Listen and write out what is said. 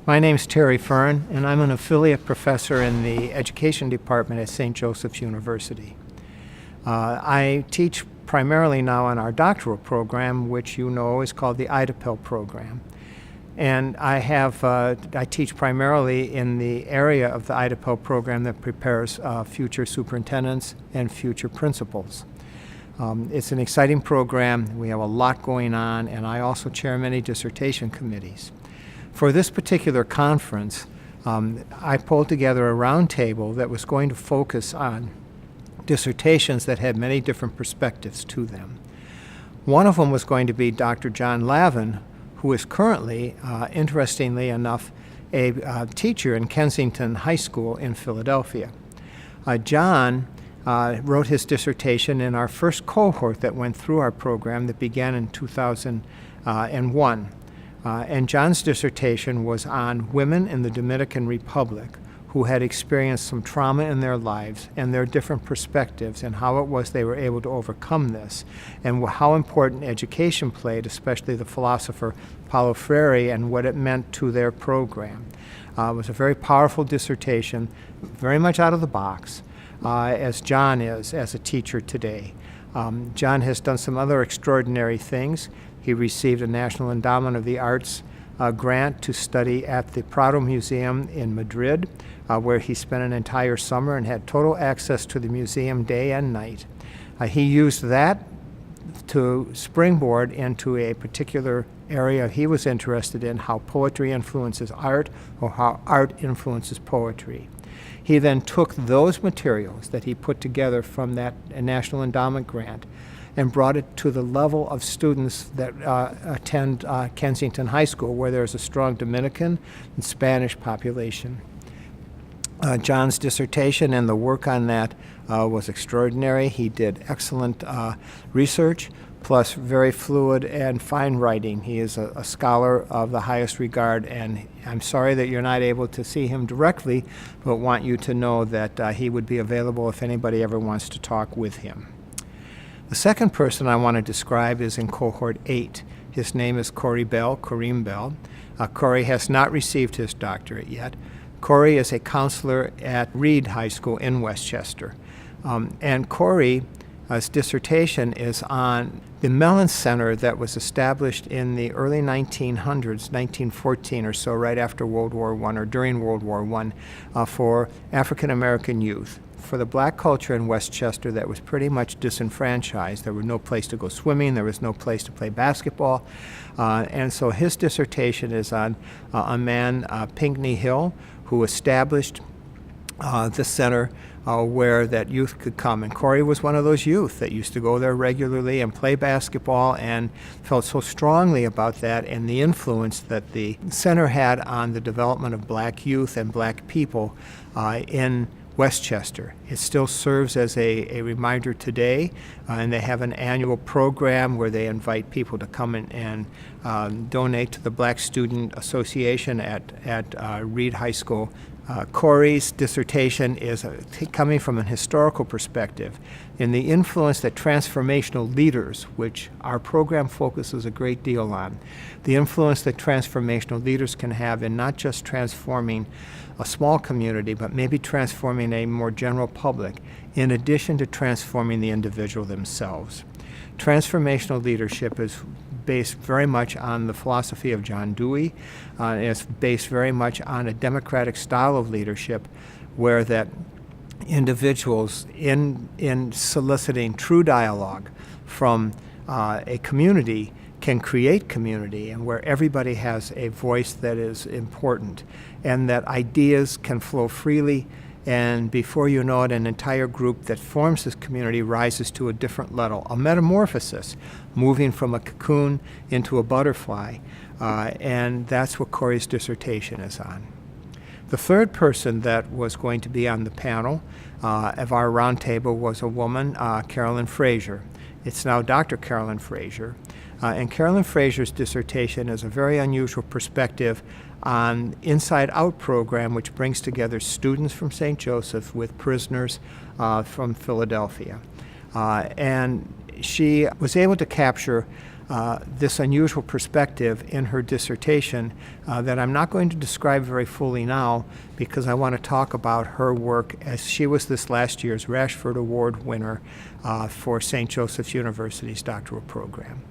My name's Terry Furin, and I'm an affiliate professor in the Education Department at St. Joseph's University. I teach primarily now on our doctoral program, which you know is called the IDEPEL program. And I teach primarily in the area of the IDEPEL program that prepares future superintendents and future principals. It's an exciting program. We have a lot going on, and I also chair many dissertation committees. For this particular conference, I pulled together a roundtable that was going to focus on dissertations that had many different perspectives to them. One of them was going to be Dr. John Lavin, who is currently, interestingly enough, a teacher in Kensington High School in Philadelphia. John wrote his dissertation in our first cohort that went through our program that began in 2001. And John's dissertation was on women in the Dominican Republic who had experienced some trauma in their lives and their different perspectives and how it was they were able to overcome this and how important education played, especially the philosopher Paulo Freire, and what it meant to their program. It was a very powerful dissertation, very much out of the box, as John is as a teacher today. John has done some other extraordinary things. He received a National Endowment of the Arts grant to study at the Prado Museum in Madrid, where he spent an entire summer and had total access to the museum day and night. He used that to springboard into a particular area he was interested in, how poetry influences art or how art influences poetry. He then took those materials that he put together from that National Endowment grant and brought it to the level of students that attend Kensington High School, where there's a strong Dominican and Spanish population. John's dissertation and the work on that was extraordinary. He did excellent research, plus very fluid and fine writing. He is a scholar of the highest regard, and I'm sorry that you're not able to see him directly, but want you to know that he would be available if anybody ever wants to talk with him. The second person I want to describe is in cohort 8. His name is Kareem Bell. Corey has not received his doctorate yet. Corey is a counselor at Reed High School in Westchester. And Corey's dissertation is on the Mellon Center that was established in the early 1900s, 1914 or so, right after World War I or during World War I, for African American youth. For the black culture in Westchester that was pretty much disenfranchised. There was no place to go swimming, there was no place to play basketball. And so his dissertation is on a man, Pinckney Hill, who established the center where that youth could come. And Corey was one of those youth that used to go there regularly and play basketball and felt so strongly about that and the influence that the center had on the development of black youth and black people in Westchester. It still serves as a reminder today, and they have an annual program where they invite people to come in and donate to the Black Student Association at Reed High School. Corey's dissertation is coming from an historical perspective in the influence that transformational leaders, which our program focuses a great deal on, the influence that transformational leaders can have in not just transforming a small community, but maybe transforming a more general public, in addition to transforming the individual themselves. Transformational leadership is based very much on the philosophy of John Dewey. It's based very much on a democratic style of leadership where that individuals in soliciting true dialogue from a community can create community, and where everybody has a voice that is important, and that ideas can flow freely, and before you know it, an entire group that forms this community rises to a different level, a metamorphosis, moving from a cocoon into a butterfly, and that's what Corey's dissertation is on. The third person that was going to be on the panel of our roundtable was a woman, Carolyn Fraser. It's now Dr. Carolyn Fraser. And Carolyn Fraser's dissertation is a very unusual perspective on Inside Out program, which brings together students from St. Joseph with prisoners from Philadelphia. And she was able to capture this unusual perspective in her dissertation that I'm not going to describe very fully now, because I want to talk about her work, as she was this last year's Rashford Award winner for St. Joseph's University's doctoral program.